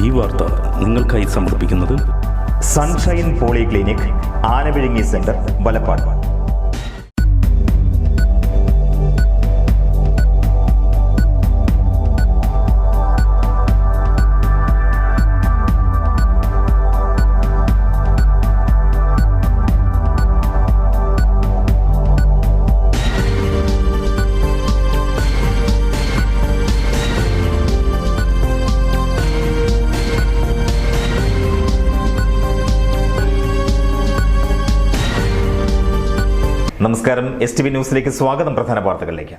ഈ വാർത്ത നിങ്ങൾക്കായി സമർപ്പിക്കുന്നത് sunshine polyclinic, Anavizhungi centre, Valappad. നമസ്കാരം, STV ന്യൂസിലേക്ക് സ്വാഗതം. പ്രധാന വാർത്തകളിലേക്ക്.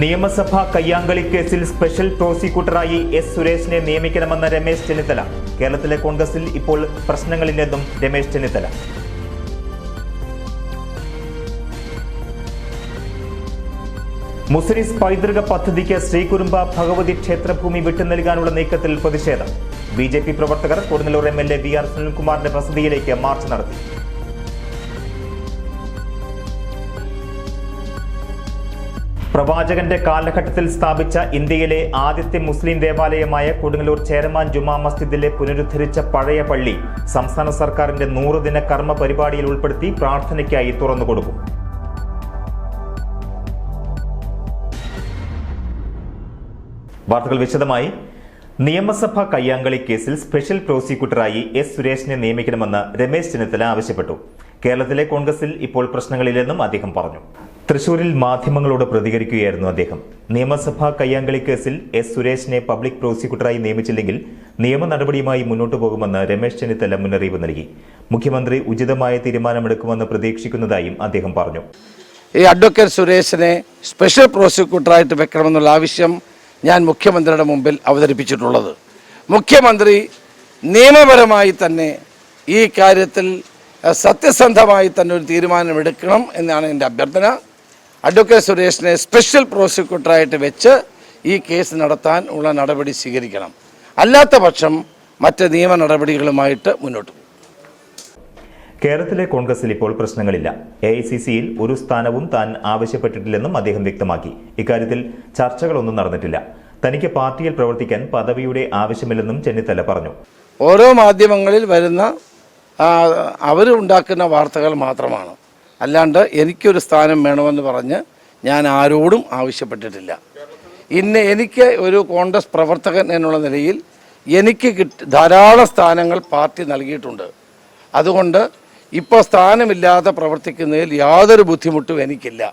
നിയമസഭാ കയ്യാങ്കളി കേസിൽ സ്പെഷ്യൽ പ്രോസിക്യൂട്ടറായി S. സുരേഷിനെ നിയമിക്കണമെന്ന രമേശ് ചെന്നിത്തല. കേരളത്തിലെ കോൺഗ്രസിൽ ഇപ്പോൾ പ്രശ്നങ്ങളില്ലെന്നും രമേശ് ചെന്നിത്തല. മുസിരിസ് പൈതൃക പദ്ധതിക്ക് ശ്രീകുരുമ്പ ഭഗവതി ക്ഷേത്രഭൂമി വിട്ടുനൽകാനുള്ള നീക്കത്തിൽ പ്രതിഷേധം. BJP പ്രവർത്തകർ കൊടുങ്ങല്ലൂർ MLA VR സുനിൽകുമാറിന്റെ വസതിയിലേക്ക് മാർച്ച് നടത്തി. പ്രവാചകന്റെ കാലഘട്ടത്തിൽ സ്ഥാപിച്ച ഇന്ത്യയിലെ ആദ്യത്തെ മുസ്ലിം ദേവാലയമായ കൊടുങ്ങല്ലൂർ ചേരമാൻ ജുമാ മസ്ജിദിലെ പുനരുദ്ധരിച്ച പഴയ പള്ളി സംസ്ഥാന സർക്കാരിന്റെ 100 ദിന കർമ്മ പരിപാടിയിൽ ഉൾപ്പെടുത്തി പ്രാർത്ഥനയ്ക്കായി തുറന്നുകൊടുക്കും. വാർത്തകൾ വിശദമായി. നിയമസഭാ കയ്യാങ്കളി കേസിൽ സ്പെഷ്യൽ പ്രോസിക്യൂട്ടറായി S. സുരേഷിനെ നിയമിക്കണമെന്ന് രമേശ് ചെന്നിത്തല ആവശ്യപ്പെട്ടു. കേരളത്തിലെ കോൺഗ്രസിൽ ഇപ്പോൾ പ്രശ്നങ്ങളില്ലെന്നും അദ്ദേഹം പറഞ്ഞു. തൃശൂരിൽ മാധ്യമങ്ങളോട് പ്രതികരിക്കുകയായിരുന്നു അദ്ദേഹം. നിയമസഭാ കയ്യാങ്കളി കേസിൽ S. സുരേഷിനെ പബ്ലിക് പ്രോസിക്യൂട്ടറായി നിയമിച്ചില്ലെങ്കിൽ നിയമ നടപടിയുമായി മുന്നോട്ടു പോകുമെന്ന് രമേശ് ചെന്നിത്തല മുന്നറിയിപ്പ് നൽകി. മുഖ്യമന്ത്രി ഉചിതമായ തീരുമാനമെടുക്കുമെന്ന് പ്രതീക്ഷിക്കുന്നതായും അദ്ദേഹം പറഞ്ഞു. ഈ അഡ്വക്കേറ്റ് സുരേഷിനെ സ്പെഷ്യൽ പ്രോസിക്യൂട്ടറായിട്ട് വെക്കണമെന്നുള്ള ആവശ്യം ഞാൻ മുഖ്യമന്ത്രിയുടെ മുമ്പിൽ അവതരിപ്പിച്ചിട്ടുള്ളത്. മുഖ്യമന്ത്രി നിയമപരമായി തന്നെ ഈ കാര്യത്തിൽ സത്യസന്ധമായി തന്നെ ഒരു തീരുമാനമെടുക്കണം എന്നാണ് എൻ്റെ അഭ്യർത്ഥന. അഡ്വക്കേറ്റ് സുരേഷിനെ സ്പെഷ്യൽ പ്രോസിക്യൂട്ടറായിട്ട് വെച്ച് ഈ കേസ് നടത്താൻ ഉള്ള നടപടി സ്വീകരിക്കണം. അല്ലാത്ത പക്ഷം മറ്റ് നിയമ നടപടികളുമായിട്ട് മുന്നോട്ട് പോകും. കേരളത്തിലെ കോൺഗ്രസിൽ ഇപ്പോൾ പ്രശ്നങ്ങളില്ല. AICCയിൽ ഒരു സ്ഥാനവും താൻ ആവശ്യപ്പെട്ടിട്ടില്ലെന്നും അദ്ദേഹം വ്യക്തമാക്കി. ഇക്കാര്യത്തിൽ ചർച്ചകളൊന്നും നടന്നിട്ടില്ല. തനിക്ക് പാർട്ടിയിൽ പ്രവർത്തിക്കാൻ പദവിയുടെ ആവശ്യമില്ലെന്നും ചെന്നിത്തല പറഞ്ഞു. ഓരോ മാധ്യമങ്ങളിൽ വരുന്ന അവരുണ്ടാക്കുന്ന വാർത്തകൾ മാത്രമാണ്. അല്ലാണ്ട് എനിക്കൊരു സ്ഥാനം വേണമെന്ന് പറഞ്ഞ് ഞാൻ ആരോടും ആവശ്യപ്പെട്ടിട്ടില്ല. എനിക്ക് ഒരു കോൺഗ്രസ് പ്രവർത്തകൻ എന്നുള്ള നിലയിൽ എനിക്ക് ധാരാളം സ്ഥാനങ്ങൾ പാർട്ടി നൽകിയിട്ടുണ്ട്. അതുകൊണ്ട് ഇപ്പോൾ സ്ഥാനമില്ലാതെ പ്രവർത്തിക്കുന്നതിൽ യാതൊരു ബുദ്ധിമുട്ടും എനിക്കില്ല.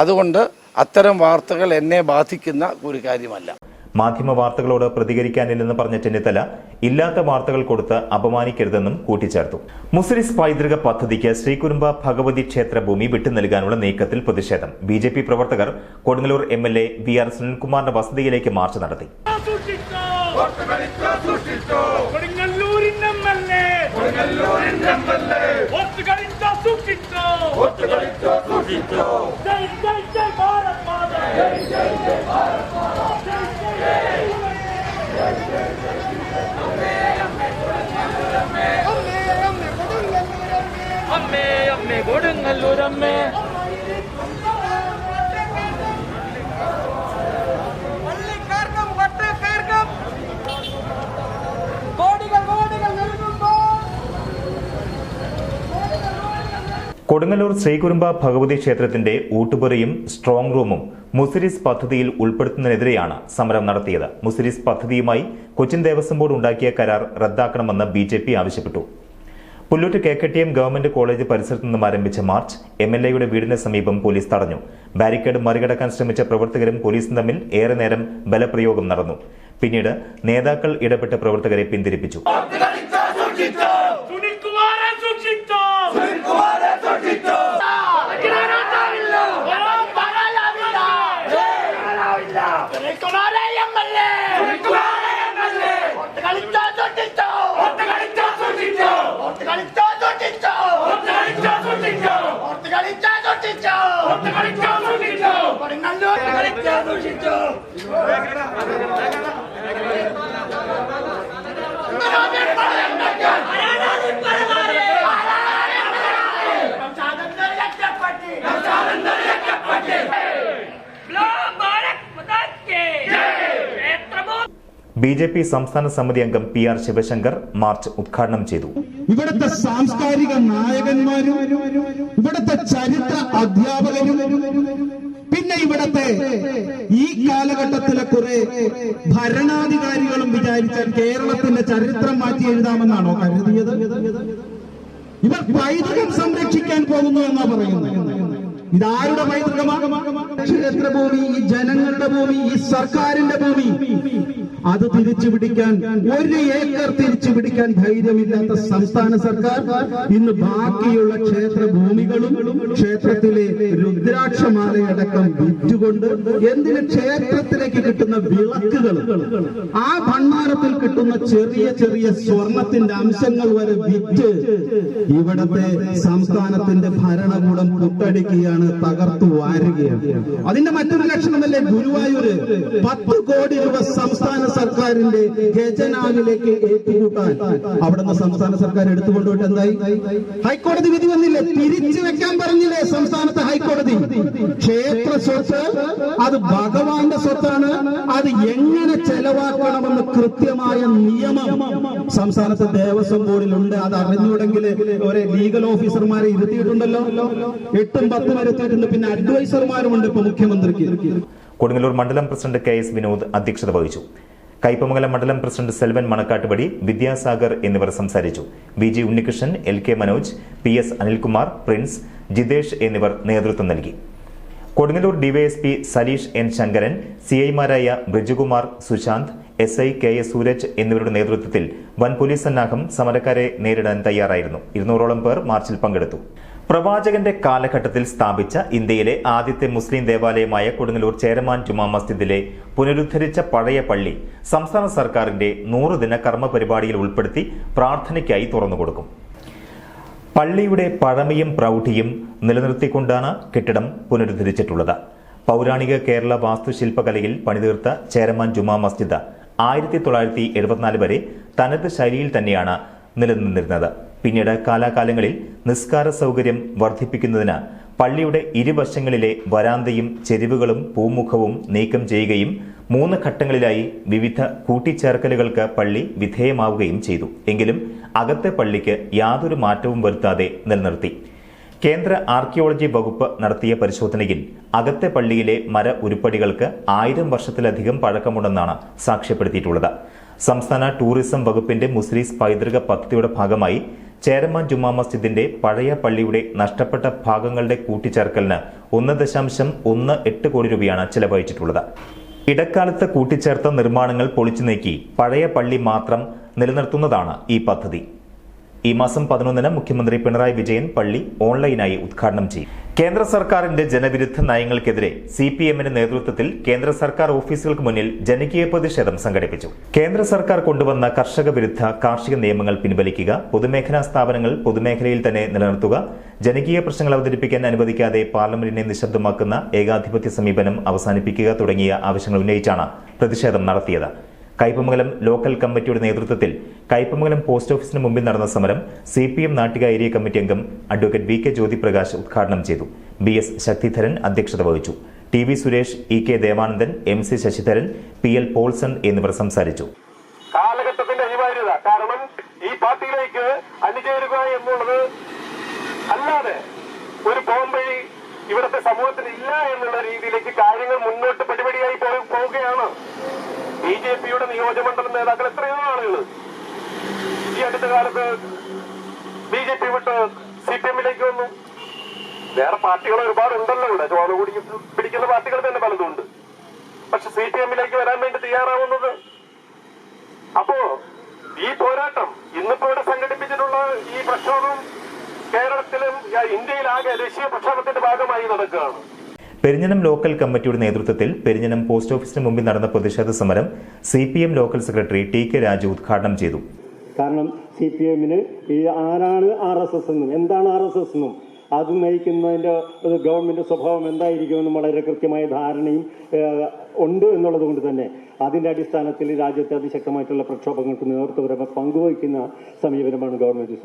അതുകൊണ്ട് അത്തരം വാർത്തകൾ എന്നെ ബാധിക്കുന്ന ഒരു കാര്യമല്ല. മാധ്യമ വാർത്തകളോട് പ്രതികരിക്കാനില്ലെന്ന് പറഞ്ഞ ചെന്നിത്തല ഇല്ലാത്ത വാർത്തകൾ കൊടുത്ത് അപമാനിക്കരുതെന്നും കൂട്ടിച്ചേർത്തു. മുസിരിസ് പൈതൃക പദ്ധതിക്ക് ശ്രീകുരുമ്പ ഭഗവതി ക്ഷേത്രഭൂമി വിട്ടുനൽകാനുള്ള നീക്കത്തിൽ പ്രതിഷേധം. BJP പ്രവർത്തകർ കൊടുങ്ങല്ലൂർ MLA VR സുനിൽകുമാറിന്റെ വസതിയിലേക്ക് മാർച്ച് നടത്തി. കൊടുങ്ങല്ലൂർ ശ്രീകുരുമ്പ ഭഗവതി ക്ഷേത്രത്തിന്റെ ഊട്ടുപുരയും സ്ട്രോങ് റൂമും മുസിരിസ് പദ്ധതിയിൽ ഉൾപ്പെടുത്തുന്നതിനെതിരെയാണ് സമരം നടത്തിയത്. മുസിരിസ് പദ്ധതിയുമായി കൊച്ചിൻ ദേവസ്വം ബോർഡ് ഉണ്ടാക്കിയ കരാർ റദ്ദാക്കണമെന്ന് BJP ആവശ്യപ്പെട്ടു. പുല്ലൂറ്റ് KKTM ഗവൺമെന്റ് കോളേജ് പരിസരത്തു നിന്നും ആരംഭിച്ച മാർച്ച് MLAയുടെ വീടിന് സമീപം പോലീസ് തടഞ്ഞു. ബാരിക്കേഡ് മറികടക്കാൻ ശ്രമിച്ച പ്രവർത്തകരും പോലീസും തമ്മിൽ ഏറെ നേരം ബലപ്രയോഗം നടന്നു. പിന്നീട് നേതാക്കൾ ഇടപെട്ട് പ്രവർത്തകരെ പിന്തിരിപ്പിച്ചു. BJP സംസ്ഥാന സമിതി അംഗം PR ശിവശങ്കർ മാർച്ച് ഉദ്ഘാടനം ചെയ്തു. ഇവിടുത്തെ സാംസ്കാരിക നായകന്മാരും ഇവിടുത്തെ ചരിത്ര അധ്യാപകരും പിന്നെ ഇവിടത്തെ ഈ കാലഘട്ടത്തിലെ കുറെ ഭരണാധികാരികളും വിചാരിച്ചാൽ കേരളത്തിന്റെ ചരിത്രം മാറ്റി എഴുതാമെന്നാണോ കരുതിയത്? ഇവർ പൈതൃകം സംരക്ഷിക്കാൻ പോകുന്നു എന്നാ പറയുന്നത്. ഇതാരുടെ പൈതൃകമാണ്? ക്ഷേത്രഭൂമി, ഈ ജനങ്ങളുടെ ഭൂമി, ഈ സർക്കാരിന്റെ ഭൂമി, അത് തിരിച്ചു പിടിക്കാൻ 1 ഏക്കർ തിരിച്ചു പിടിക്കാൻ ധൈര്യമില്ലാത്ത സംസ്ഥാന സർക്കാർ ഇന്ന് ബാക്കിയുള്ള ക്ഷേത്ര ഭൂമികളും ക്ഷേത്രത്തിലെ രുദ്രാക്ഷമാലയടക്കം വിറ്റുകൊണ്ട് എന്തിന് ക്ഷേത്രത്തിലേക്ക് കിട്ടുന്ന വിളക്കുകൾ, ആ ഭണ്ഡാരത്തിൽ കിട്ടുന്ന ചെറിയ ചെറിയ സ്വർണത്തിന്റെ അംശങ്ങൾ വരെ വിറ്റ് ഇവിടത്തെ സംസ്ഥാനത്തിന്റെ ഭരണകൂടം കുത്തടിക്കുകയാണ്, തകർത്തു വാരുകയാണ്. അതിന്റെ മറ്റൊരു ലക്ഷണമല്ലേ ഗുരുവായൂര് 10 കോടി രൂപ സംസ്ഥാന സർക്കാരിന്റെ ഖജനാവിലേക്ക് ഏറ്റുകൂട്ടാൻ അവിടുന്ന് സംസ്ഥാന സർക്കാർ എടുത്തുകൊണ്ടുപോയിട്ട് എന്തായി? ഹൈക്കോടതി വിധി വന്നില്ലേ? തിരിച്ചു വെക്കാൻ പറഞ്ഞില്ലേ സംസ്ഥാനത്തെ ഹൈക്കോടതി? ക്ഷേത്ര സ്വത്ത് അത് ഭഗവാന്റെ സ്വത്താണ്, അത് എങ്ങനെ ചെലവാക്കണമെന്ന് കൃത്യമായ നിയമം സംസ്ഥാനത്തെ ദേവസ്വം ബോർഡിലുണ്ട്. അത് അറിഞ്ഞുകൂടെങ്കിൽ ഒരു ലീഗൽ ഓഫീസർമാരെ ഇരുത്തിയിട്ടുണ്ടല്ലോ, 8ഉം 10ഉം ഇരുത്തിയിട്ടുണ്ട്. പിന്നെ അഡ്വൈസർമാരുമുണ്ട് ഇപ്പൊ മുഖ്യമന്ത്രിക്ക്. കൊടുങ്ങല്ലൂർ മണ്ഡലം പ്രസിഡന്റ് KS വിനോദ് അധ്യക്ഷത വഹിച്ചു. കയ്പമംഗലം മണ്ഡലം പ്രസിഡന്റ് സെൽവൻ മണക്കാട്ടുപടി, വിദ്യാസാഗർ എന്നിവർ സംസാരിച്ചു. VG Unnikrishnan, LK Manoj, PS Anilkumar, Prince, Jithesh എന്നിവർ നേതൃത്വം നൽകി. Kodungallur DYSP Saleesh N Sankaran, CIമാരായ Brijukumar, Sushant, SI KS Sooraj എന്നിവരുടെ നേതൃത്വത്തിൽ വൻ പോലീസ് സന്നാഹം സമരക്കാരെ നേരിടാൻ തയ്യാറായിരുന്നു. 200ഓളം പേർ മാർച്ചിൽ പങ്കെടുത്തു. പ്രവാചകന്റെ കാലഘട്ടത്തിൽ സ്ഥാപിച്ച ഇന്ത്യയിലെ ആദ്യത്തെ മുസ്ലിം ദേവാലയമായ കൊടുങ്ങല്ലൂർ ചേരമാൻ ജുമാ മസ്ജിദിലെ പുനരുദ്ധരിച്ച പഴയ പള്ളി സംസ്ഥാന സർക്കാരിന്റെ 100 ദിന കർമ്മ പരിപാടിയിൽ ഉൾപ്പെടുത്തി പ്രാർത്ഥനയ്ക്കായി തുറന്നുകൊടുക്കും. പള്ളിയുടെ പഴമയും പ്രൗഢിയും നിലനിർത്തിക്കൊണ്ടാണ് കെട്ടിടം പുനരുദ്ധരിച്ചിട്ടുള്ളത്. പൗരാണിക കേരള വാസ്തുശില്പകലയിൽ പണിതീർത്ത ചേരമാൻ ജുമാ മസ്ജിദ് 1974 വരെ തനത് ശൈലിയിൽ തന്നെയാണ് നിലനിന്നിരുന്നത്. പിന്നീട് കാലാകാലങ്ങളിൽ നിസ്കാര സൗകര്യം വർദ്ധിപ്പിക്കുന്നതിന് പള്ളിയുടെ ഇരുവശങ്ങളിലെ വരാന്തയും ചെരിവുകളും പൂമുഖവും നീക്കം ചെയ്യുകയും 3 ഘട്ടങ്ങളിലായി വിവിധ കൂട്ടിച്ചേർക്കലുകൾക്ക് പള്ളി വിധേയമാവുകയും ചെയ്തു. എങ്കിലും അകത്തെ പള്ളിക്ക് യാതൊരു മാറ്റവും വരുത്താതെ നിലനിർത്തി. കേന്ദ്ര ആർക്കിയോളജി വകുപ്പ് നടത്തിയ പരിശോധനയിൽ അകത്തെ പള്ളിയിലെ മര ഉരുപ്പടികൾക്ക് 1000 വർഷത്തിലധികം പഴക്കമുണ്ടെന്നാണ് സാക്ഷ്യപ്പെടുത്തിയിട്ടുള്ളത്. സംസ്ഥാന ടൂറിസം വകുപ്പിന്റെ മുസ്ലിസ് പൈതൃക പദ്ധതിയുടെ ഭാഗമായി ചേരമാൻ ജുമാ മസ്ജിദിന്റെ പഴയ പള്ളിയുടെ നഷ്ടപ്പെട്ട ഭാഗങ്ങളുടെ കൂട്ടിച്ചേർക്കലിന് 1.18 കോടി രൂപയാണ് ചെലവഴിച്ചിട്ടുള്ളത്. ഇടക്കാലത്ത് കൂട്ടിച്ചേർത്ത നിർമ്മാണങ്ങൾ പൊളിച്ചു നീക്കി പഴയ പള്ളി മാത്രം നിലനിർത്തുന്നതാണ് ഈ പദ്ധതി. ഈ മാസം 11-ന് മുഖ്യമന്ത്രി പിണറായി വിജയൻ പള്ളി ഓൺലൈനായി ഉദ്ഘാടനം ചെയ്യും. കേന്ദ്ര സർക്കാരിന്റെ ജനവിരുദ്ധ നയങ്ങൾക്കെതിരെ CPM-ന്റെ നേതൃത്വത്തിൽ കേന്ദ്ര സർക്കാർ ഓഫീസുകൾക്ക് മുന്നിൽ ജനകീയ പ്രതിഷേധം സംഘടിപ്പിച്ചു. കേന്ദ്ര സർക്കാർ കൊണ്ടുവന്ന കർഷക വിരുദ്ധ കാർഷിക നിയമങ്ങൾ പിൻവലിക്കുക, പൊതുമേഖലാ സ്ഥാപനങ്ങൾ പൊതുമേഖലയിൽ തന്നെ നിലനിർത്തുക, ജനകീയ പ്രശ്നങ്ങൾ അവതരിപ്പിക്കാൻ അനുവദിക്കാതെ പാർലമെന്റിനെ നിശബ്ദമാക്കുന്ന ഏകാധിപത്യ സമീപനം അവസാനിപ്പിക്കുക തുടങ്ങിയ ആവശ്യങ്ങൾ ഉന്നയിച്ചാണ് പ്രതിഷേധം നടത്തിയത്. കയ്പമംഗലം ലോക്കൽ കമ്മിറ്റിയുടെ നേതൃത്വത്തിൽ കയ്പമംഗലം പോസ്റ്റ് ഓഫീസിന് മുമ്പിൽ നടന്ന സമരം CPM നാട്ടിക ഏരിയ കമ്മിറ്റി അംഗം അഡ്വക്കേറ്റ് VK ജ്യോതിപ്രകാശ് ഉദ്ഘാടനം ചെയ്തു. BS ശക്തിധരൻ അധ്യക്ഷത വഹിച്ചു. TV Suresh, EK Devanandan, MC Sasidharan, PL Paulson എന്നിവർ സംസാരിച്ചു. കാലഘട്ടത്തിന്റെ അനിവാര്യത കാരണം ഈ പാർട്ടിയിലേക്ക് അണിചേരുക എന്നുള്ളത് അല്ലാതെ ഒരു പോംവഴി ഇവിടുത്തെ സമൂഹത്തിന് ഇല്ല എന്നുള്ള രീതിയിലേക്ക് കാര്യങ്ങൾ മുന്നോട്ട് പടിപടിയായി പോവുകയാണ്. BJP-യുടെ നിയോജകമണ്ഡലം നേതാക്കൾ എത്രയോ ആളുകൾ ഈ അടുത്ത കാലത്ത് BJP വിട്ട് CPM-ലേക്ക് വന്നു. വേറെ പാർട്ടികൾ ഒരുപാടുണ്ടല്ലോ ഇവിടെ, ചോറ് കൂടി പിടിക്കുന്ന പാർട്ടികൾ തന്നെ പലതുണ്ട്. പക്ഷെ CPM-ലേക്ക് വരാൻ വേണ്ടി തയ്യാറാവുന്നത്. അപ്പോ ഈ പോരാട്ടം ഇന്നിപ്പോ ഇവിടെ സംഘടിപ്പിച്ചിട്ടുള്ള ഈ പ്രക്ഷോഭം കേരളത്തിലും ഇന്ത്യയിലാകെ ദേശീയ പ്രക്ഷോഭത്തിന്റെ ഭാഗമായി നടക്കുകയാണ്. പെരിഞ്ഞനം ലോക്കൽ കമ്മിറ്റിയുടെ നേതൃത്വത്തിൽ പെരിഞ്ഞനം പോസ്റ്റ് ഓഫീസിന് മുമ്പിൽ നടന്ന പ്രതിഷേധ സമരം CPM local secretary TK Raju ഉദ്ഘാടനം ചെയ്തു. കാരണം CPM-ന് ആരാണ് RSS എന്നും എന്താണ് RSS എന്നും അത് നയിക്കുന്നതിൻ്റെ ഗവൺമെൻറ് സ്വഭാവം എന്തായിരിക്കുമെന്നും വളരെ കൃത്യമായ ധാരണയും ഉണ്ട് എന്നുള്ളത് കൊണ്ട് തന്നെ അതിൻ്റെ അടിസ്ഥാനത്തിൽ രാജ്യത്തെ അതിശക്തമായിട്ടുള്ള പ്രക്ഷോഭങ്ങൾക്ക് നേതൃത്വപരമായി പങ്കുവയ്ക്കുന്ന സമീപനമാണ് ഗവൺമെൻറ്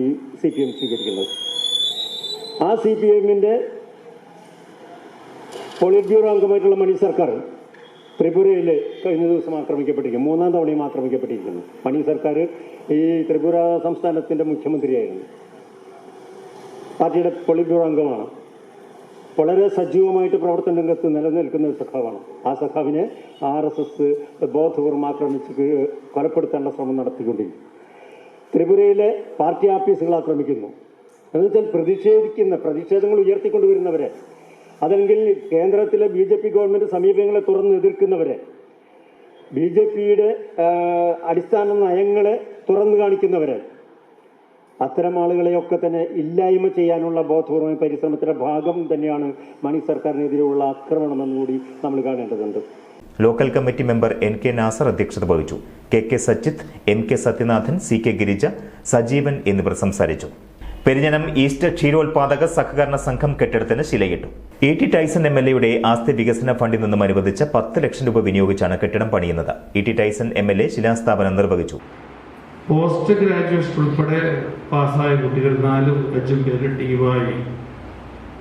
ഈ CPM സ്വീകരിക്കുന്നത്. ആ CPM-ന്റെ പോളിറ്റ് ബ്യൂറോ അംഗമായിട്ടുള്ള മണി സർക്കാർ ത്രിപുരയിൽ കഴിഞ്ഞ ദിവസം ആക്രമിക്കപ്പെട്ടിരിക്കുന്നു, 3-ാം തവണയും ആക്രമിക്കപ്പെട്ടിരിക്കുന്നു. മണി സർക്കാർ ഈ ത്രിപുര സംസ്ഥാനത്തിൻ്റെ മുഖ്യമന്ത്രിയായിരുന്നു, പാർട്ടിയുടെ പൊളിറ്റ് ബ്യൂറോ അംഗമാണ്, വളരെ സജീവമായിട്ട് പ്രവർത്തന രംഗത്ത് നിലനിൽക്കുന്ന ഒരു സഖാവാണ്. ആ സഖാവിനെ RSS ബോധപൂർവ്വം ആക്രമിച്ച് കൊലപ്പെടുത്താനുള്ള ശ്രമം നടത്തിക്കൊണ്ടിരിക്കും. ത്രിപുരയിലെ പാർട്ടി ഓഫീസുകൾ ആക്രമിക്കുന്നു. എന്നുവെച്ചാൽ പ്രതിഷേധങ്ങൾ ഉയർത്തിക്കൊണ്ടുവരുന്നവരെ, അതല്ലെങ്കിൽ കേന്ദ്രത്തിലെ BJP ഗവൺമെൻറ് സമീപനങ്ങളെ തുറന്ന് എതിർക്കുന്നവരെ, BJPയുടെ അടിസ്ഥാന നയങ്ങളെ തുറന്നു കാണിക്കുന്നവരെ, അത്തരം ആളുകളെയൊക്കെ തന്നെ ഇല്ലായ്മ ചെയ്യാനുള്ള ബോധപൂർവമായ പരിശ്രമത്തിന്റെ ഭാഗം തന്നെയാണ് മണി സർക്കാരിനെതിരെയുള്ള ആക്രമണമെന്നുകൂടി നമ്മൾ കാണേണ്ടതുണ്ട്. Local committee member NK Nasar അധ്യക്ഷത വഹിച്ചു. KK Sachith, MK Sathyanathan, CK Girija, Sajeevan എന്നിവർ സംസാരിച്ചു. പെരിഞ്ഞനം ഈസ്റ്റ് ക്ഷീരോത്പാദക സഹകരണ സംഘം കെട്ടിടത്തിന് ശിലയിട്ടു. ET ടൈസൺ MLA ആസ്തി വികസന ഫണ്ടിൽ നിന്നും അനുവദിച്ച 10 ലക്ഷം രൂപ വിനിയോഗിച്ചാണ് കെട്ടിടം പണിയുന്നത്. ET ടൈസൺ MLA ശിലാസ്ഥാപനം നിർവഹിച്ചു. പോസ്റ്റ് ഗ്രാജുവേഷൻ ഉൾപ്പെടെ പാസ്സായ കുട്ടികൾ 4-5 പേര് ടീമായി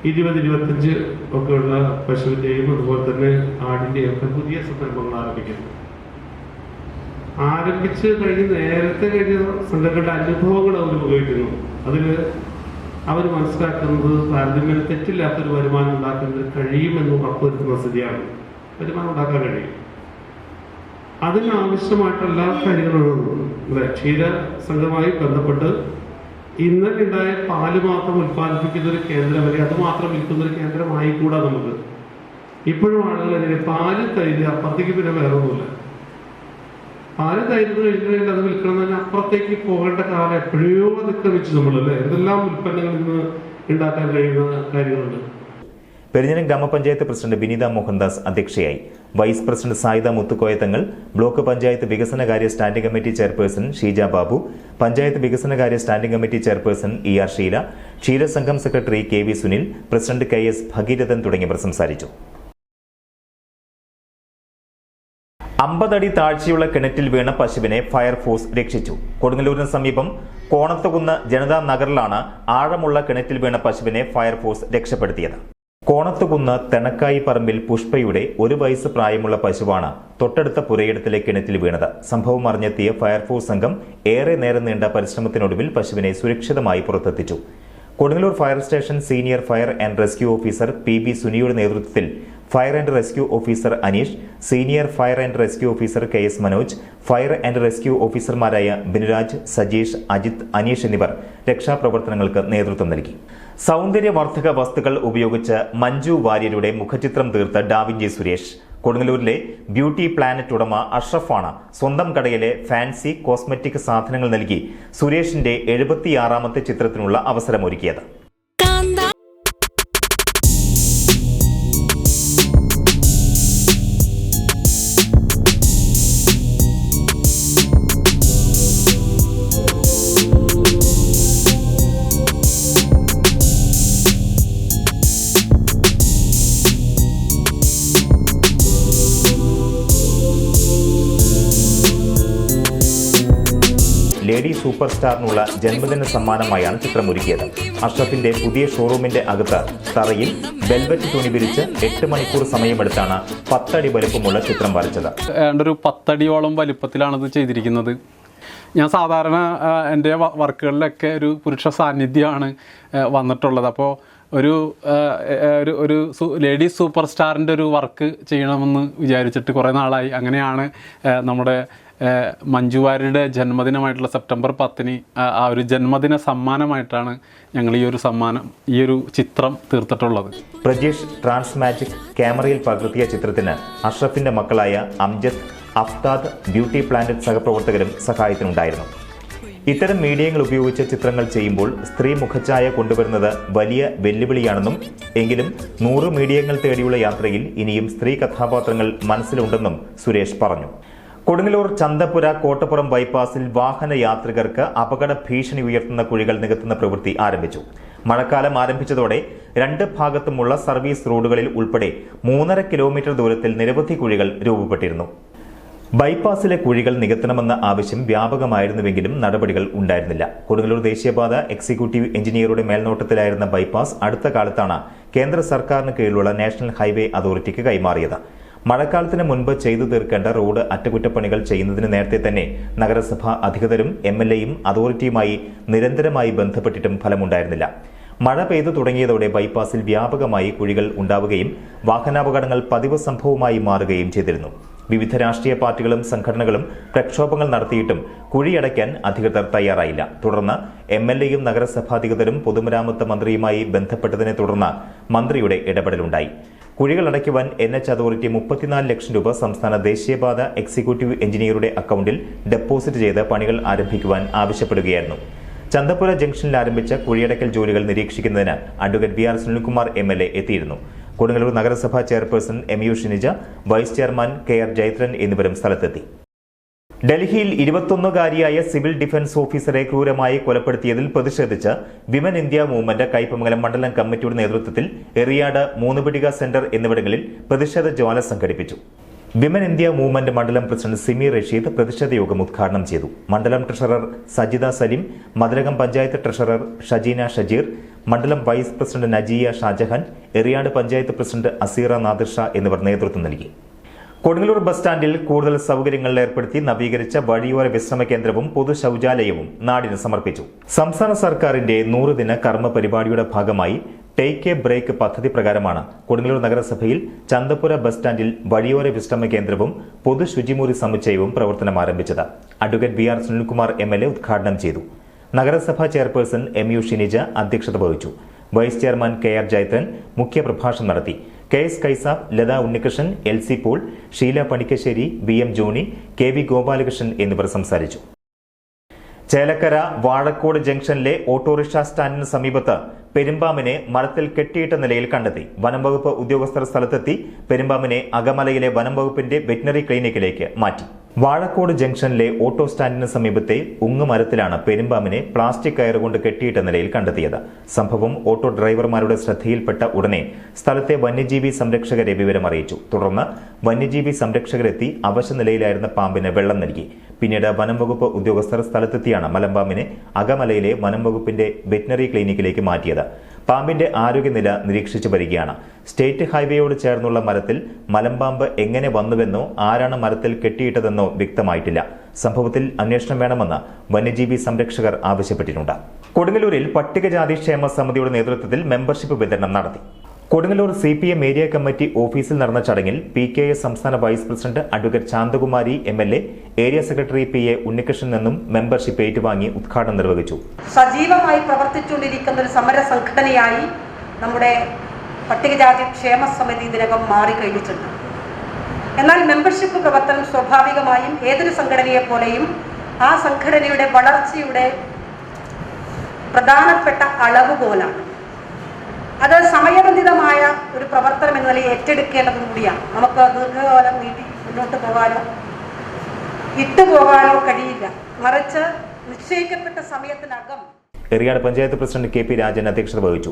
20-25 ഒക്കെയുള്ള പശുവിൻ്റെയും അതുപോലെ തന്നെ ആടിൻ്റെയും ഒക്കെ പുതിയ സംരംഭങ്ങൾ ആരംഭിച്ച് നേരത്തെ കഴിഞ്ഞ സംഘങ്ങളുടെ അനുഭവങ്ങൾ അവർ ഉപയോഗിക്കുന്നു. അതിൽ അവർ മനസ്സിലാക്കുന്നത് താരതമ്യം തെറ്റില്ലാത്തൊരു വരുമാനം ഉണ്ടാക്കുന്നത് കഴിയുമെന്ന് ഉറപ്പുവരുത്തുന്ന സ്ഥിതിയാണ്. വരുമാനം ഉണ്ടാക്കാൻ കഴിയും. അതിനാവശ്യമായിട്ടുള്ള എല്ലാ കാര്യങ്ങളും ക്ഷീര സംഘവുമായി ബന്ധപ്പെട്ട് ഇന്നലെ ഉണ്ടായ പാല് മാത്രം ഉത്പാദിപ്പിക്കുന്ന ഒരു കേന്ദ്രം വരെ അത് മാത്രം വിൽക്കുന്ന ഒരു കേന്ദ്രമായിക്കൂടാ നമുക്ക്. ഇപ്പോഴും ആളുകൾ എങ്ങനെ പാല് തൈര് അപ്പുറത്തേക്ക് പിന്നെ വേറെ ഒന്നുമില്ല. പാല് തൈര് കഴിഞ്ഞാൽ അത് വിൽക്കണമെന്ന് അപ്പുറത്തേക്ക് പോകേണ്ട കാലം എപ്പോഴോ അതിക്രമിച്ചു നമ്മളല്ലേ. എന്തെല്ലാം ഉൽപ്പന്നങ്ങളിൽ നിന്ന് ഉണ്ടാക്കാൻ കഴിയുന്ന കാര്യങ്ങളുണ്ട്. പെരിഞ്ഞനം ഗ്രാമപഞ്ചായത്ത് പ്രസിഡന്റ് ബിനിത മോഹൻദാസ് അധ്യക്ഷയായി. Vice president Sayida Muthukoyathangal, block panchayat വികസനകാര്യ standing committee chairperson Sheeja Babu, panchayat വികസനകാര്യ standing committee chairperson ER Sheela, ക്ഷീരസംഘം secretary KV Sunil, president KS Bhagirathan തുടങ്ങിയവർ സംസാരിച്ചു. 50 അടി താഴ്ചയുള്ള കിണറ്റിൽ വീണ പശുവിനെ ഫയർഫോഴ്സ് രക്ഷിച്ചു. കൊടുങ്ങല്ലൂരിന് സമീപം കോണത്തുകുന്ന് ജനതാ നഗറിലാണ് ആഴമുള്ള കിണറ്റിൽ വീണ പശുവിനെ ഫയർഫോഴ്സ് രക്ഷപ്പെടുത്തിയത്. കോണത്തുകുന്ന് തെണക്കായി പറമ്പിൽ പുഷ്പയുടെ 1 വയസ്സ് പ്രായമുള്ള പശുവാണ് തൊട്ടടുത്ത പുരയിടത്തിലെ കിണറ്റിൽ വീണത്. സംഭവം അറിഞ്ഞെത്തിയ ഫയർഫോഴ്സ് സംഘം ഏറെ നേരം നീണ്ട പരിശ്രമത്തിനൊടുവിൽ പശുവിനെ സുരക്ഷിതമായി പുറത്തെത്തിച്ചു. Kodungallur fire station senior fire and rescue officer PB സുനിയുടെ നേതൃത്വത്തിൽ fire and rescue officer Aneesh, senior fire and rescue officer KS Manoj, fire and rescue ഓഫീസർമാരായ ബിനുരാജ്, സജീഷ്, അജിത്, അനീഷ് എന്നിവർ രക്ഷാപ്രവർത്തനങ്ങൾക്ക് നേതൃത്വം നൽകി. സൗന്ദര്യവർദ്ധക വസ്തുക്കൾ ഉപയോഗിച്ച് മഞ്ജു വാര്യരുടെ മുഖചിത്രം തീർത്ത ഡാവിഞ്ചി സുരേഷ്. കൊടുങ്ങല്ലൂരിലെ ബ്യൂട്ടി പ്ലാനറ്റ് ഉടമ അഷ്റഫാണ് സ്വന്തം കടയിലെ ഫാൻസി കോസ്മെറ്റിക് സാധനങ്ങൾ നൽകി സുരേഷിന്റെ 76ാമത്തെ ചിത്രത്തിനുള്ള അവസരമൊരുക്കിയത്. ലേഡി സൂപ്പർ സ്റ്റാറിനുള്ള ജന്മദിന സമ്മാനമായാണ് ചിത്രമൊരുക്കിയത്. അഷ്റഫിന്റെ പുതിയ ഷോറൂമിന്റെ അകത്ത് തറയിൽ വെൽവെറ്റ് തുണി വിരിച്ച് 8 മണിക്കൂർ സമയമെടുത്താണ് 10 അടി വലുപ്പമുള്ള ചിത്രം വരച്ചത്. ഒരു 10 അടിയോളം വലുപ്പത്തിലാണ് ഇത് ചെയ്തിരിക്കുന്നത്. ഞാൻ സാധാരണ എൻ്റെ വർക്കുകളിലൊക്കെ ഒരു പുരുഷ സാന്നിധ്യമാണ് വന്നിട്ടുള്ളത്. അപ്പോൾ ഒരു ലേഡീസ് സൂപ്പർ സ്റ്റാറിൻ്റെ ഒരു വർക്ക് ചെയ്യണമെന്ന് വിചാരിച്ചിട്ട് കുറേ നാളായി. അങ്ങനെയാണ് നമ്മുടെ മഞ്ജു വാര്യരുടെ ജന്മദിനമായിട്ടുള്ള സെപ്റ്റംബർ 10-ന് ആ ഒരു ജന്മദിന സമ്മാനമായിട്ടാണ് ഞങ്ങൾ ഈ ഒരു ചിത്രം തീർത്തിട്ടുള്ളത്. പ്രജേഷ് ട്രാൻസ് മാജിക് ക്യാമറയിൽ പകർത്തിയ ചിത്രത്തിന് അഷ്റഫിന്റെ മക്കളായ അംജദ്, അഫ്താദ്, ബ്യൂട്ടി പ്ലാനറ്റ് സഹപ്രവർത്തകരും സഹായത്തിനുണ്ടായിരുന്നു. ഇത്തരം മീഡിയങ്ങൾ ഉപയോഗിച്ച് ചിത്രങ്ങൾ ചെയ്യുമ്പോൾ സ്ത്രീ മുഖഛായ കൊണ്ടുവരുന്നത് വലിയ വെല്ലുവിളിയാണെന്നും എങ്കിലും 100 മീഡിയങ്ങൾ തേടിയുള്ള യാത്രയിൽ ഇനിയും സ്ത്രീ കഥാപാത്രങ്ങൾ മനസ്സിലുണ്ടെന്നും സുരേഷ് പറഞ്ഞു. കൊടുങ്ങല്ലൂർ ചന്തപുര കോട്ടപ്പുറം ബൈപ്പാസിൽ വാഹന യാത്രികർക്ക് അപകട ഭീഷണി ഉയർത്തുന്ന കുഴികൾ നികത്തുന്ന പ്രവൃത്തി ആരംഭിച്ചു. മഴക്കാലം ആരംഭിച്ചതോടെ 2 ഭാഗത്തുമുള്ള സർവീസ് റോഡുകളിൽ ഉൾപ്പെടെ 3.5 കിലോമീറ്റർ ദൂരത്തിൽ നിരവധി കുഴികൾ രൂപപ്പെട്ടിരുന്നു. ബൈപ്പാസിലെ കുഴികൾ നികത്തണമെന്ന ആവശ്യം വ്യാപകമായിരുന്നുവെങ്കിലും നടപടികൾ ഉണ്ടായിരുന്നില്ല. കൊടുങ്ങല്ലൂർ ദേശീയപാത എക്സിക്യൂട്ടീവ് എഞ്ചിനീയറുടെ മേൽനോട്ടത്തിലായിരുന്ന ബൈപ്പാസ് അടുത്ത കാലത്താണ് കേന്ദ്ര സർക്കാരിന് കീഴിലുള്ള നാഷണൽ ഹൈവേ അതോറിറ്റിക്ക് കൈമാറിയത്. മഴക്കാലത്തിന് മുൻപ് ചെയ്തു തീർക്കേണ്ട റോഡ് അറ്റകുറ്റപ്പണികൾ ചെയ്യുന്നതിന് നേരത്തെ തന്നെ നഗരസഭാ അധികൃതരും MLAയും അതോറിറ്റിയുമായി നിരന്തരമായി ബന്ധപ്പെട്ടിട്ടും ഫലമുണ്ടായിരുന്നില്ല. മഴ പെയ്തു തുടങ്ങിയതോടെ ബൈപ്പാസിൽ വ്യാപകമായി കുഴികൾ ഉണ്ടാവുകയും വാഹനാപകടങ്ങൾ പതിവ് സംഭവമായി മാറുകയും ചെയ്തിരുന്നു. വിവിധ രാഷ്ട്രീയ പാർട്ടികളും സംഘടനകളും പ്രക്ഷോഭങ്ങൾ നടത്തിയിട്ടും കുഴിയടയ്ക്കാൻ അധികൃതർ തയ്യാറായില്ല. തുടർന്ന് MLAയും നഗരസഭാധികൃതരും പൊതുമരാമത്ത് മന്ത്രിയുമായി ബന്ധപ്പെട്ടതിനെ തുടർന്ന് മന്ത്രിയുടെ ഇടപെടലുണ്ടായി. കുഴികൾ അടയ്ക്കുവാൻ NH അതോറിറ്റി 34 ലക്ഷം രൂപ സംസ്ഥാന ദേശീയപാത എക്സിക്യൂട്ടീവ് എഞ്ചിനീയറുടെ അക്കൌണ്ടിൽ ഡെപ്പോസിറ്റ് ചെയ്ത് പണികൾ ആരംഭിക്കുവാൻ ആവശ്യപ്പെടുകയായിരുന്നു. ചന്തപ്പുര ജംഗ്ഷനിൽ ആരംഭിച്ച കുഴിയടക്കൽ ജോലികൾ നിരീക്ഷിക്കുന്നതിന് അഡ്വക്കേറ്റ് BR സുനിൽകുമാർ MLA എത്തിയിരുന്നു. കൊടുങ്ങല്ലൂർ നഗരസഭാ chairperson MU Shinija, vice chairman KR Jayathran എന്നിവരും സ്ഥലത്തെത്തി. ഡൽഹിയിൽ 21-കാരിയായ സിവിൽ ഡിഫൻസ് ഓഫീസറെ ക്രൂരമായി കൊലപ്പെടുത്തിയതിൽ പ്രതിഷേധിച്ച് വിമൻ ഇന്ത്യ മൂവ്മെന്റ് കയ്പമംഗലം മണ്ഡലം കമ്മിറ്റിയുടെ നേതൃത്വത്തിൽ എറിയാട്, മൂന്നുപിടിക സെന്റർ എന്നിവിടങ്ങളിൽ പ്രതിഷേധ ജ്വാല സംഘടിപ്പിച്ചു. വിമൻ ഇന്ത്യ മൂവ്മെന്റ് മണ്ഡലം പ്രസിഡന്റ് സിമി റഷീദ് പ്രതിഷേധ യോഗം ഉദ്ഘാടനം ചെയ്തു. മണ്ഡലം ട്രഷറർ സജിത സലിം, മതിലകം പഞ്ചായത്ത് ട്രഷറർ ഷജീന ഷജീർ, മണ്ഡലം vice president Najiya Shajahan, Eriyad panchayat president Aseera Nadir Shah എന്നിവർ നേതൃത്വം നൽകി. കൊടുങ്ങല്ലൂർ ബസ് സ്റ്റാൻഡിൽ കൂടുതൽ സൗകര്യങ്ങൾ ഏർപ്പെടുത്തി നവീകരിച്ച വഴിയോര വിശ്രമ കേന്ദ്രവും പൊതു ശൌചാലയവും നാടിന് സമർപ്പിച്ചു. സംസ്ഥാന സർക്കാരിന്റെ 100 ദിന കർമ്മ പരിപാടിയുടെ ഭാഗമായി ടേക്ക് എ ബ്രേക്ക് പദ്ധതി പ്രകാരമാണ് കൊടുങ്ങല്ലൂർ നഗരസഭയിൽ ചന്തപ്പുര ബസ് സ്റ്റാൻഡിൽ വഴിയോര വിശ്രമ കേന്ദ്രവും പൊതു ശുചിമുറി സമുച്ചയവും പ്രവർത്തനം ആരംഭിച്ചത്. അഡ്വക്കേറ്റ് BR സുനിൽകുമാർ MLA ഉദ്ഘാടനം ചെയ്തു. നഗരസഭാ ചെയർപേഴ്സൺ MU ഷിനിജ അധ്യക്ഷത വഹിച്ചു. വൈസ് ചെയർമാൻ KR ജയത്രൻ മുഖ്യപ്രഭാഷണം നടത്തി. KS Kaisab, Latha Unnikrishnan, LC Paul, Sheela Panikkasseri, BM Johnny, KV Gopalakrishnan എന്നിവർ സംസാരിച്ചു. ചേലക്കര വാഴക്കോട് ജംഗ്ഷനിലെ ഓട്ടോറിക്ഷ സ്റ്റാൻഡിന് സമീപത്ത് പെരുമ്പാമ്പിനെ മരത്തിൽ കെട്ടിയിട്ട നിലയിൽ കണ്ടെത്തി. വനംവകുപ്പ് ഉദ്യോഗസ്ഥർ സ്ഥലത്തെത്തി പെരുമ്പാമ്പിനെ അകമലയിലെ വനംവകുപ്പിന്റെ വെറ്റിനറി ക്ലിനിക്കിലേക്ക് മാറ്റി. വാഴക്കോട് ജംഗ്ഷനിലെ ഓട്ടോ സ്റ്റാൻഡിന് സമീപത്തെ ഉങ്ങുമരത്തിലാണ് പെരുമ്പാമ്പിനെ പ്ലാസ്റ്റിക് കയറുകൊണ്ട് കെട്ടിയിട്ട നിലയിൽ കണ്ടെത്തിയത്. സംഭവം ഓട്ടോ ഡ്രൈവർമാരുടെ ശ്രദ്ധയിൽപ്പെട്ട ഉടനെ സ്ഥലത്തെ വന്യജീവി സംരക്ഷകരെ വിവരമറിയിച്ചു. തുടർന്ന് വന്യജീവി സംരക്ഷകരെത്തി അവശ നിലയിലായിരുന്ന പാമ്പിന് വെള്ളം നൽകി. പിന്നീട് വനംവകുപ്പ് ഉദ്യോഗസ്ഥർ സ്ഥലത്തെത്തിയാണ് മലമ്പാമ്പിനെ അകമലയിലെ വനംവകുപ്പിന്റെ വെറ്റിനറി ക്ലിനിക്കിലേക്ക് മാറ്റിയത്. പാമ്പിന്റെ ആരോഗ്യനില നിരീക്ഷിച്ചു വരികയാണ്. സ്റ്റേറ്റ് ഹൈവേയോട് ചേർന്നുള്ള മരത്തിൽ മലമ്പാമ്പ് എങ്ങനെ വന്നുവെന്നോ ആരാണ് മരത്തിൽ കെട്ടിയിട്ടതെന്നോ വ്യക്തമായിട്ടില്ല. സംഭവത്തിൽ അന്വേഷണം വേണമെന്ന് വന്യജീവി സംരക്ഷകർ ആവശ്യപ്പെട്ടിട്ടുണ്ട്. കൊടുങ്ങല്ലൂരിൽ പട്ടികജാതി ക്ഷേമ സമിതിയുടെ നേതൃത്വത്തിൽ മെമ്പർഷിപ്പ് വിതരണം നടത്തി. കൊടുങ്ങല്ലൂർ CPM ഏരിയ കമ്മിറ്റി ഓഫീസിൽ നടന്ന ചടങ്ങിൽ PKS സംസ്ഥാന vice president advocate Santhakumari MLA, area secretary PA Unnikrishnan നിന്നും മെമ്പർഷിപ്പ് ഏറ്റുവാങ്ങി ഉദ്ഘാടനം നിർവഹിച്ചു. സജീവമായി പ്രവർത്തിച്ചുകൊണ്ടിരിക്കുന്ന ഒരു സമര സംഘടനയായി നമ്മുടെ പട്ടികജാതി ക്ഷേമ സമിതി ഇതിനകം മാറിക്കഴിഞ്ഞിട്ടുണ്ട്. എന്നാൽ മെമ്പർഷിപ്പ് പ്രവർത്തനം സ്വാഭാവികമായും ഏതൊരു സംഘടനയെ പോലെയും ആ സംഘടനയുടെ വളർച്ചയുടെ പ്രധാനപ്പെട്ട അളവുകോലാണ്. അത് സമയബന്ധിതമായ ഒരു പ്രവർത്തനം എന്ന നിലയിൽ ഏറ്റെടുക്കേണ്ടതും കൂടിയാണ്. നമുക്ക് ദീർഘകാലം നീട്ടി മുന്നോട്ട് പോകാനോ ഇട്ടുപോകാനോ കഴിയില്ല. മറിച്ച് നിശ്ചയിക്കപ്പെട്ട സമയത്തിനകം. എറിയാട് പഞ്ചായത്ത് പ്രസിഡന്റ് KP രാജൻ അധ്യക്ഷത വഹിച്ചു.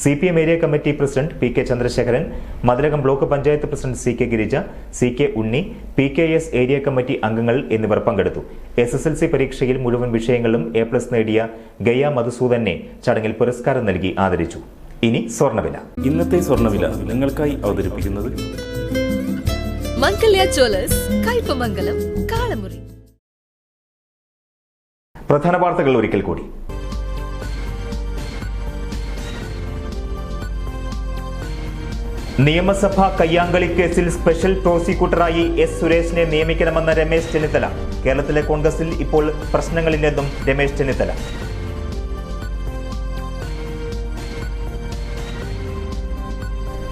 CPM area committee president PK Chandrasekharan, Mathilakam block panchayat president CK Girija, CK ഉണ്ണി, PKS ഏരിയ കമ്മിറ്റി അംഗങ്ങൾ എന്നിവർ പങ്കെടുത്തു. SSLC പരീക്ഷയിൽ മുഴുവൻ വിഷയങ്ങളിലും A+ നേടിയ ഗയ മധുസൂദനെ ചടങ്ങിൽ പുരസ്കാരം നൽകി ആദരിച്ചു. ഇനി സ്വർണ്ണവില. ഇന്നത്തെ സ്വർണ്ണവില നിങ്ങൾക്കായി അവതരിപ്പിക്കുന്നത് മംഗല്യ ജ്വല്ലേഴ്സ്, കയ്പമംഗലം, കാളമുറി. പ്രധാന വാർത്തകൾ ഒരിക്കൽ കൂടി. നിയമസഭാ കയ്യാങ്കളി കേസിൽ സ്പെഷ്യൽ പ്രോസിക്യൂട്ടറായി S സുരേഷിനെ നിയമിക്കണമെന്ന രമേശ് ചെന്നിത്തല. കേരളത്തിലെ കോൺഗ്രസിൽ ഇപ്പോൾ പ്രശ്നങ്ങളില്ലെന്നും രമേശ് ചെന്നിത്തല.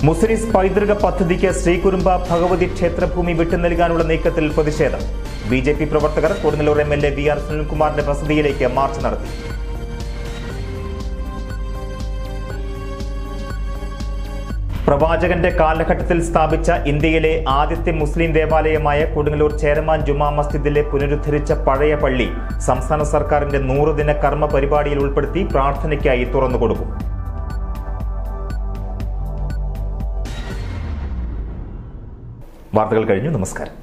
മുസിരിസ് പൈതൃക പദ്ധതിക്ക് ശ്രീകുരുമ്പ ഭഗവതി ക്ഷേത്രഭൂമി വിട്ടുനൽകാനുള്ള നീക്കത്തിൽ പ്രതിഷേധം. BJP പ്രവർത്തകർ കൊടുങ്ങല്ലൂർ MLA BR സുനിൽകുമാറിന്റെ വസതിയിലേക്ക് മാർച്ച് നടത്തി. പ്രവാചകന്റെ കാലഘട്ടത്തിൽ സ്ഥാപിച്ച ഇന്ത്യയിലെ ആദ്യത്തെ മുസ്ലിം ദേവാലയമായ കൊടുങ്ങല്ലൂർ ചേരമാൻ ജുമാ മസ്ജിദിലെ പുനരുദ്ധരിച്ച പഴയ പള്ളി സംസ്ഥാന സർക്കാരിന്റെ 100 ദിന കർമ്മ പരിപാടിയിൽ ഉൾപ്പെടുത്തി പ്രാർത്ഥനയ്ക്കായി തുറന്നുകൊടുക്കും. വാർത്തകൾ കഴിഞ്ഞു. നമസ്കാരം.